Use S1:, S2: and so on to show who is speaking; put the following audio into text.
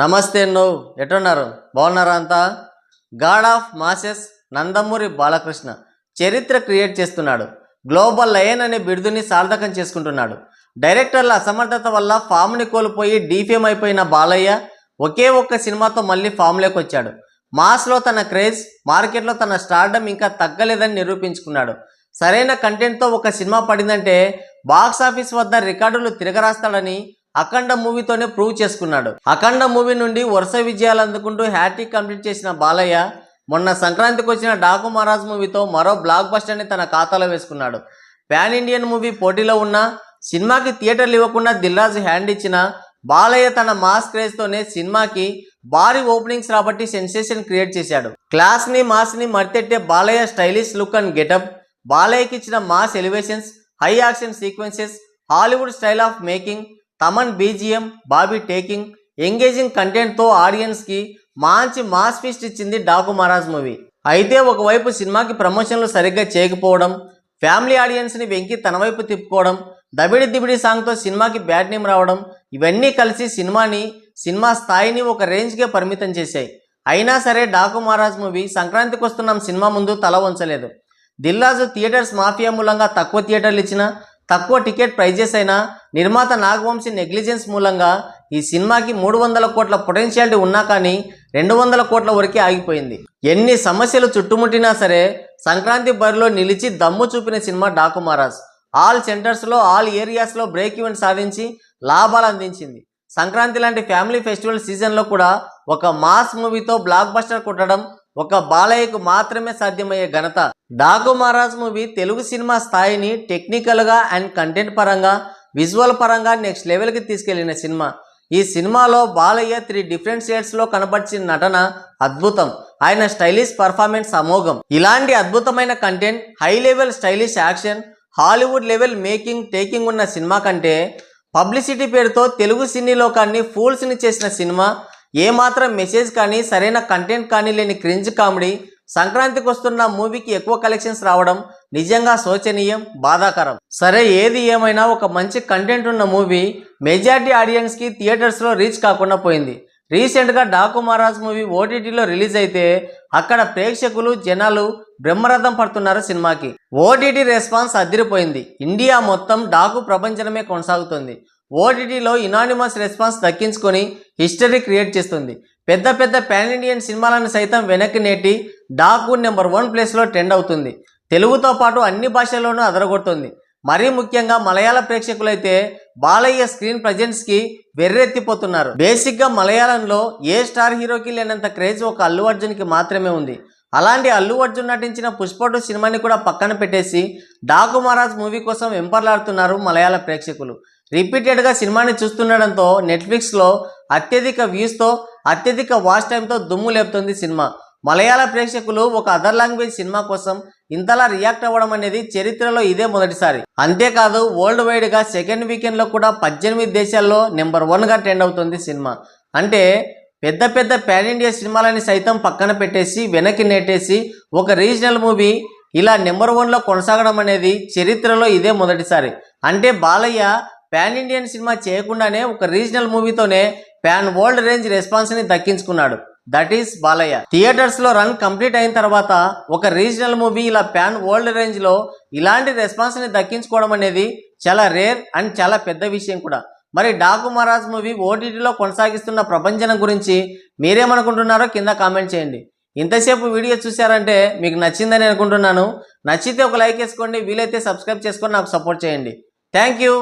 S1: నమస్తే ఎట్టున్నారు బాగున్నారా అంతా? God of masses Nandamuri Balakrishna చరిత్ర క్రియేట్ చేస్తున్నాడు. గ్లోబల్ లయన్ అనే బిరుదుని సార్థకం చేసుకుంటున్నాడు. డైరెక్టర్ల అసమర్థత వల్ల ఫామ్ని కోల్పోయి డీఫేమ్ అయిపోయిన బాలయ్య ఒకే ఒక్క సినిమాతో మళ్ళీ ఫామ్లోకి వచ్చాడు. మాస్లో తన క్రేజ్, మార్కెట్లో తన స్టార్డమ్ ఇంకా తగ్గలేదని నిరూపించుకున్నాడు. సరైన కంటెంట్తో ఒక సినిమా పడిందంటే బాక్స్ ఆఫీస్ వద్ద రికార్డులు తిరగరాస్తాడని అఖండ మూవీతోనే ప్రూవ్ చేసుకున్నాడు. అఖండ మూవీ నుండి వరుస విజయాలు అందుకుంటూ హ్యాట్రిక్ కంప్లీట్ చేసిన బాలయ్య మొన్న సంక్రాంతికి వచ్చిన డాకు మహారాజ్ మూవీతో మరో బ్లాక్ బస్టర్ని తన ఖాతాలో వేసుకున్నాడు. పాన్ ఇండియన్ మూవీ పోటీలో ఉన్న సినిమాకి థియేటర్లు ఇవ్వకుండా దిల్ రాజు హ్యాండ్ ఇచ్చిన బాలయ్య తన మాస్ క్రేజ్తోనే సినిమాకి భారీ ఓపెనింగ్స్ రాబట్టి సెన్సేషన్ క్రియేట్ చేశాడు. క్లాస్ని మాస్ని మరితెట్టే Balayya stylish look and getup, బాలయ్యకి ఇచ్చిన mass elevations, high action sequences, Hollywood style of making, Thaman BGM, Bobby taking, engaging కంటెంట్తో ఆడియన్స్కి మంచి మాస్ ఫీస్ట్ ఇచ్చింది డాకు మహారాజ్ మూవీ. అయితే ఒకవైపు సినిమాకి ప్రమోషన్లు సరిగ్గా చేయకపోవడం, ఫ్యామిలీ ఆడియన్స్ని వెంకి తన వైపు తిప్పుకోవడం, దబిడి దిబిడి సాంగ్తో సినిమాకి బ్యాడ్ నేమ్ రావడం, ఇవన్నీ కలిసి సినిమా స్థాయిని ఒక రేంజ్కే పరిమితం చేశాయి. అయినా సరే డాకు మహారాజ్ మూవీ సంక్రాంతికి వస్తున్న సినిమా ముందు తల వంచలేదు. దిల్ రాజు థియేటర్స్ మాఫియా మూలంగా తక్కువ థియేటర్లు ఇచ్చినా, తక్కువ టికెట్ ప్రైజెస్ అయినా, నిర్మాత నాగవంశీ నెగ్లిజెన్స్ మూలంగా ఈ సినిమాకి 300 కోట్ల పొటెన్షియాలిటీ ఉన్నా కానీ 200 కోట్ల వరకే ఆగిపోయింది. ఎన్ని సమస్యలు చుట్టుముట్టినా సరే సంక్రాంతి బరిలో నిలిచి దమ్ము చూపిన సినిమా డాకు మహారాజ్. ఆల్ సెంటర్స్లో, ఆల్ ఏరియాస్లో బ్రేక్ ఈవెంట్ సాధించి లాభాలు అందించింది. సంక్రాంతి లాంటి ఫ్యామిలీ ఫెస్టివల్ సీజన్లో కూడా ఒక మాస్ మూవీతో బ్లాక్ బస్టర్ కొట్టడం ఒక బాలయ్యకు మాత్రమే సాధ్యమయ్యే ఘనత. డాకు మహారాజ్ మూవీ తెలుగు సినిమా స్థాయిని టెక్నికల్గా అండ్ కంటెంట్ పరంగా, విజువల్ పరంగా నెక్స్ట్ లెవెల్కి తీసుకెళ్లిన సినిమా. ఈ సినిమాలో బాలయ్య 3 డిఫరెంట్ షేడ్స్లో కనబర్చిన నటన అద్భుతం. ఆయన స్టైలిష్ పర్ఫార్మెన్స్ అమోఘం. ఇలాంటి అద్భుతమైన content, high level stylish action, Hollywood level making taking ఉన్న సినిమా కంటే పబ్లిసిటీ పేరుతో తెలుగు సినీ లోకాన్ని ఫూల్స్ని చేసిన సినిమా, ఏమాత్రం మెసేజ్ కానీ సరైన కంటెంట్ కానీ లేని క్రింజ్ కామెడీ సంక్రాంతికి వస్తున్న మూవీకి ఎక్కువ కలెక్షన్స్ రావడం నిజంగా శోచనీయం, బాధాకరం. సరే ఏది ఏమైనా ఒక మంచి కంటెంట్ ఉన్న మూవీ మెజారిటీ ఆడియన్స్కి థియేటర్స్లో రీచ్ కాకుండా పోయింది. రీసెంట్గా డాకు మహారాజ్ మూవీ ఓటీటీలో రిలీజ్ అయితే అక్కడ ప్రేక్షకులు, జనాలు బ్రహ్మరథం పడుతున్నారు సినిమాకి. ఓటీటీ రెస్పాన్స్ అదిరిపోయింది. ఇండియా మొత్తం డాకు ప్రపంచమే కొనసాగుతుంది. ఓటీటీలో ఇనానిమస్ రెస్పాన్స్ దక్కించుకొని హిస్టరీ క్రియేట్ చేస్తుంది. పెద్ద పెద్ద పాన్ ఇండియన్ సినిమాలను సైతం వెనక్కి నెట్టి డాకు నెంబర్ 1 ప్లేస్లో ట్రెండ్ అవుతుంది. తెలుగుతో పాటు అన్ని భాషల్లోనూ అదరగొడుతుంది. మరీ ముఖ్యంగా మలయాళ ప్రేక్షకులైతే బాలయ్య స్క్రీన్ ప్రజెన్స్కి వెర్రెత్తిపోతున్నారు. బేసిక్గా మలయాళంలో ఏ స్టార్ హీరోకి లేనంత క్రేజ్ ఒక అల్లు అర్జున్కి మాత్రమే ఉంది. అలాంటి అల్లు అర్జున్ నటించిన పుష్ప 2 సినిమాని కూడా పక్కన పెట్టేసి డాకు మహారాజ్ మూవీ కోసం వెంపర్లాడుతున్నారు మలయాళ ప్రేక్షకులు. రిపీటెడ్గా సినిమాని చూస్తుండడంతో నెట్ఫ్లిక్స్లో అత్యధిక వ్యూస్తో, అత్యధిక వాచ్ టైంతో దుమ్ము లేపుతుంది సినిమా. మలయాళ ప్రేక్షకులు ఒక అదర్ లాంగ్వేజ్ సినిమా కోసం ఇంతలా రియాక్ట్ అవ్వడం అనేది చరిత్రలో ఇదే మొదటిసారి. అంతేకాదు వరల్డ్ వైడ్గా సెకండ్ వీకెండ్లో కూడా 18 దేశాల్లో నెంబర్ 1గా ట్రెండ్ అవుతుంది సినిమా. అంటే పెద్ద పెద్ద పాన్ ఇండియా సినిమాలని సైతం పక్కన పెట్టేసి వెనక్కి నెట్టేసి ఒక రీజనల్ మూవీ ఇలా నెంబర్ 1లో కొనసాగడం అనేది చరిత్రలో ఇదే మొదటిసారి. అంటే బాలయ్య పాన్ ఇండియన్ సినిమా చేయకుండానే ఒక రీజనల్ మూవీతోనే పాన్ వరల్డ్ రేంజ్ రెస్పాన్స్ని దక్కించుకున్నాడు. That is Balayya. థియేటర్స్లో రన్ కంప్లీట్ అయిన తర్వాత ఒక రీజనల్ మూవీ ఇలా పాన్ వరల్డ్ రేంజ్లో ఇలాంటి రెస్పాన్స్ని దక్కించుకోవడం అనేది చాలా రేర్ అండ్ చాలా పెద్ద విషయం కూడా. మరి డాకు మహారాజ్ మూవీ ఓటీటీలో కొనసాగిస్తున్న ప్రపంచం గురించి మీరేమనుకుంటున్నారో కింద కామెంట్ చేయండి. ఇంతసేపు వీడియో చూసారంటే మీకు నచ్చిందని అనుకుంటున్నాను. నచ్చితే ఒక లైక్ వేసుకోండి, వీలైతే సబ్స్క్రైబ్ చేసుకొని నాకు సపోర్ట్ చేయండి. Thank you.